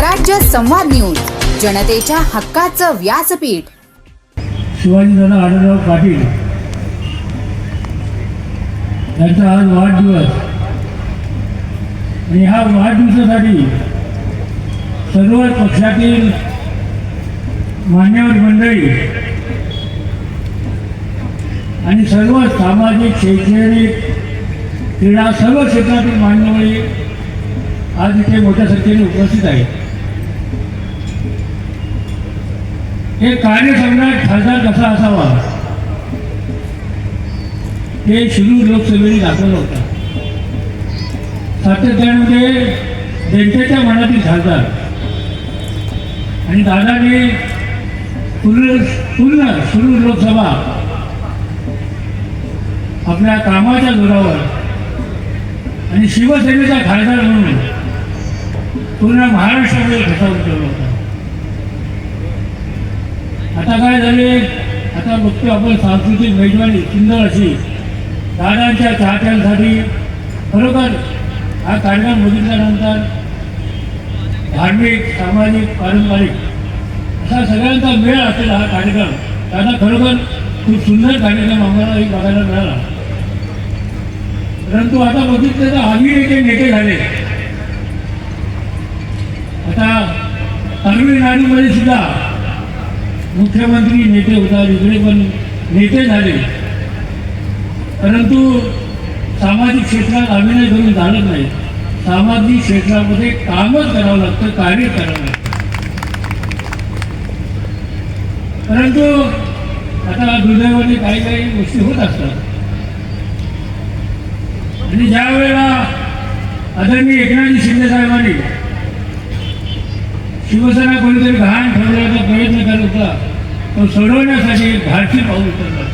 स्वराज्य संवाद न्यूज, जनतेच्या हक्काचं व्यासपीठ. शिवाजीदादा आढळराव पाटील यांचा आज वाढदिवस आणि ह्या वाढदिवसासाठी सर्व पक्षातील मान्यवर मंडळी आणि सर्व सामाजिक, शैक्षणिक, क्रीडा सर्व क्षेत्रातील मान्यवरी आज इथे मोठ्या संख्येने उपस्थित आहेत. हे कार्यसम्राट खासदार कसा असावा हे शिरूर लोकसभेने दाखवलं होतं. सातत्यामध्ये जनतेच्या मनातील खासदार आणि दादाने पूर्ण शिरूर लोकसभा आपल्या कामाच्या जोरावर आणि शिवसेनेचा खासदार म्हणून पूर्ण महाराष्ट्रामध्ये ठसा उमटवला होता. आता काय झाले, आता बघतो आपण सांस्कृतिक मेजवानी सुंदर अशी दादांच्या चाहत्यांसाठी. खरोखर हा कार्यक्रम बघितल्यानंतर धार्मिक, सामाजिक, पारंपरिक असा सगळ्यांचा मेळ असलेला हा कार्यक्रम. दादा खरोखर खूप सुंदर कार्यक्रम आम्हालाही बघायला मिळाला. परंतु आता बघितलं तर आम्ही नेते झाले. आता तामिळनाडूमध्ये सुद्धा मुख्यमंत्री नेते होता, इकडे पण नेते झाले. परंतु सामाजिक क्षेत्रात अभिनय करून झालं नाही. सामाजिक क्षेत्रामध्ये कामच करावं लागतं, कार्य करावं लागतं. परंतु आता दुर्दैवाने काही गोष्टी होत असतात. आणि ज्या वेळेला आदरणीय एकनाथजी शिंदे साहेबांनी शिवसेना कोणीतरी घाण ठेवण्याचा प्रयत्न करत होता, तो सोडवण्यासाठी एक धाडसी पाऊल उचलला.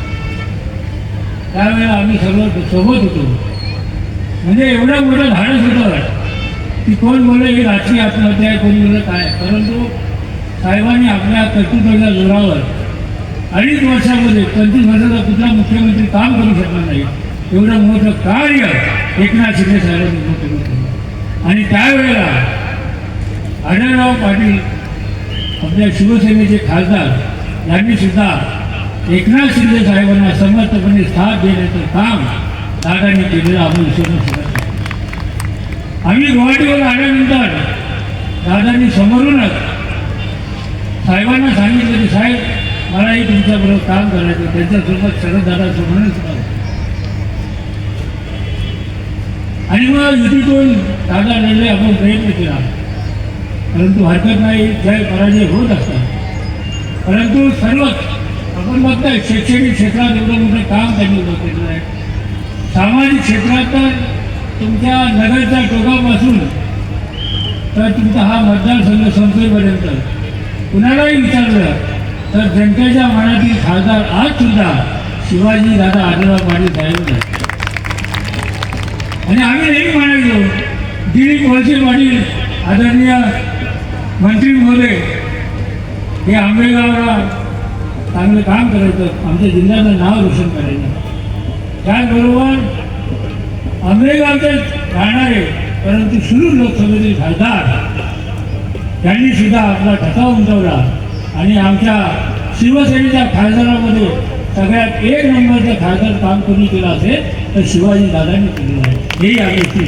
त्यावेळेला आम्ही सर्व सोबत होतो. म्हणजे एवढं मोठं धाडस होतं की कोण बोललं ही राजकीय आत्महत्या आहे, कोणी बोललं काय. परंतु साहेबांनी आपल्या कर्तृत्वाच्या जोरावर 2.5 वर्षामध्ये 25 वर्षाचा कुठला मुख्यमंत्री काम करू शकणार नाही, एवढं मोठं कार्य एकनाथ शिंदे साहेबांनी केलं. आणि त्यावेळेला आढळराव पाटील आपल्या शिवसेनेचे खासदार यांनी सुद्धा एकनाथ शिंदे साहेबांना समर्थपणे साथ देण्याचं काम दादांनी केलेलं आपण विसरू शकत नाही. आम्ही गुवाहाटीवर आल्यानंतर दादांनी समोरूनच साहेबांना सांगितलं की साहेब मलाही तुमच्याबरोबर काम करायचं. त्यांच्यासोबत शरददादासोबतच सुद्धा. आणि मग युतीतून दादा लढले, आपण प्रयत्न केला. परंतु हरकत नाही, जय पराजय होत असतात. परंतु सर्वच आपण बघताय शैक्षणिक क्षेत्रात एवढं मोठं काम त्यांनी उभं केलेलं आहे. सामाजिक क्षेत्रात तर तुमच्या नगरच्या टोकापासून तर तुमचा हा मतदारसंघ संपेपर्यंत कुणालाही विचारलं तर जनतेच्या मनातील खासदार आजसुद्धा शिवाजी दादा आढळराव पाटील साहेब आहेत. आणि आम्ही नेहमी म्हणायचो दिलीप वळसे पाटील आदरणीय मंत्री महोदय हे आंबेगावला चांगलं काम करायचं, आमच्या जिल्ह्याचं नाव रोशन करायचं. त्याचबरोबर आंबेगावचे राहणारे परंतु शिरूर लोकसभेचे खासदार यांनी सुद्धा आपला ठसा उमटवला. आणि आमच्या शिवसेनेच्या खासदारामध्ये सगळ्यात 1 नंबरचं खासदार काम कोणी केलं असेल तर शिवाजी दादांनी केलेलं आहे. हेही आम्ही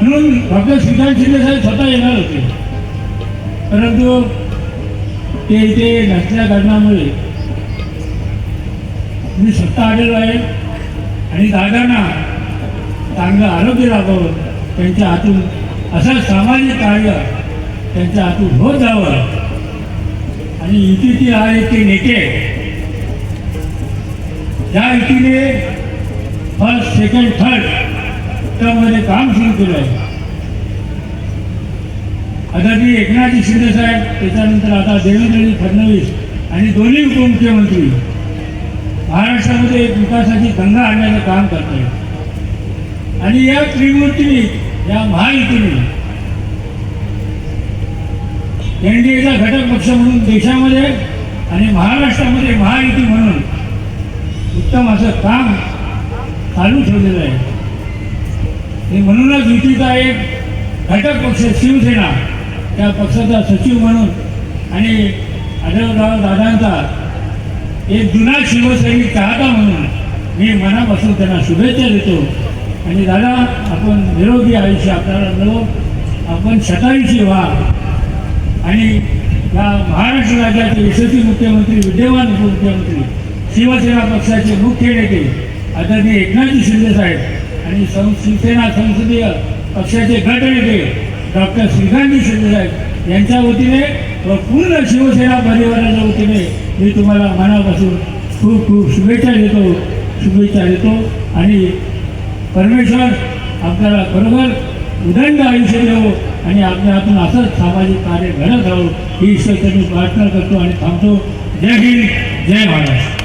म्हणून डॉक्टर श्रीकांत शिंदे साहेब स्वतः येणार होते, परंतु ते इथे नसल्या कारणामुळे मी स्वतः आलेलो आहे. आणि दादांना चांगलं आरोग्य लाभावं, त्यांच्या हातून असं सामाजिक कार्य त्यांच्या हातून होत जावं. आणि युतीतील आहेत ते नेते ज्या युतीने फर्स्ट, सेकंड, थर्ड टर्ममध्ये काम सुरू केलं आहे. आदरणीय एकनाथजी शिंदे साहेब, त्याच्यानंतर आता देवेंद्रजी फडणवीस आणि दोन्ही उपमुख्यमंत्री महाराष्ट्रामध्ये एक विकासाची गंगा आणण्याचं काम करत आहेत. आणि या त्रिमूर्तीने, या महायुतीने एनडीएचा घटक पक्ष म्हणून देशामध्ये आणि महाराष्ट्रामध्ये महायुती म्हणून उत्तम असं काम चालू ठेवलेलं आहे. म्हणूनच युतीचा एक घटक पक्ष शिवसेना त्या पक्षाचा सचिव म्हणून आणि आढळराव दादांचा एक जुना शिवसैनिक चाहता म्हणून मी मनापासून त्यांना शुभेच्छा देतो. आणि दादा, आपण निरोगी आयुष्य आपल्याला मिळो, आपण शतायुषी व्हा आणि या महाराष्ट्र राज्याचे यशस्वी मुख्यमंत्री, विद्यमान उपमुख्यमंत्री, शिवसेना पक्षाचे मुख्य नेते आदरणीय एकनाथजी शिंदे साहेब आणि शिवसेना संसदीय पक्षाचे गटनेते डॉक्टर श्रीकांतजी शिंदे साहेब यांच्या वतीने व पूर्ण शिवसेना परिवाराच्या वतीने मी तुम्हाला मनापासून खूप खूप शुभेच्छा देतो आणि परमेश्वर आपल्याला बरोबर उदंड आयुष्य देवो आणि आपल्या हातून असंच सामाजिक कार्य घडत राहू ही ईश्वरची प्रार्थना करतो आणि थांबतो. जय हिंद, जय महाराष्ट्र.